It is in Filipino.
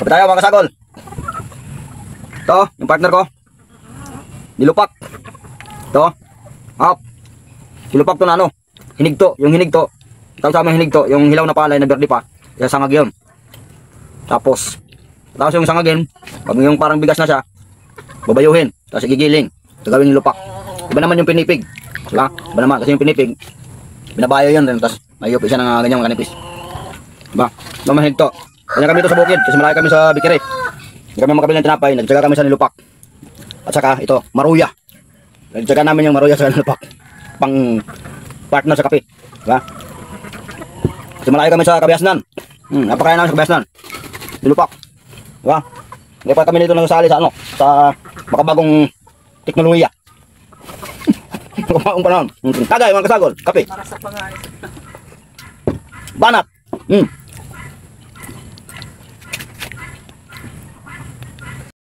Kape tayo mga kasagol. Ito, yung partner ko. Nilupak. Ito. Hop. Nilupak to na ano. Hinigto. Yung hinigto. Tawag sa amin hinigto. Yung hilaw na palay na berde pa. Yung sangag yun. Tapos yung sangag yun. Pag yung parang bigas na siya, babayuhin. Tapos igigiling. Gagawin nilupak. Iba naman yung pinipig. Diba? Iba naman. Kasi yung pinipig, binabayo yun. Tapos mayupi siya ng ganyang kanipis. Diba? Naman hinigto. Kanya kami ito sa bukid. Kasi malaki kami sa Bikiri. Hindi kami makabili ng tinapay. Nagtsaga kami sa nilupak. At saka ito, maruya. Nagtsaga namin yung maruya sa nilupak. Pang partner sa kape. Diba? Kasi malaki kami sa Kabiasnan. Napakaya namin sa Kabiasnan. Nilupak. Diba? Hindi pa kami dito nasasali sa ano, sa makabagong teknolohiya. Makabagong panahon. Tagay mga kasagol, kape. Banat.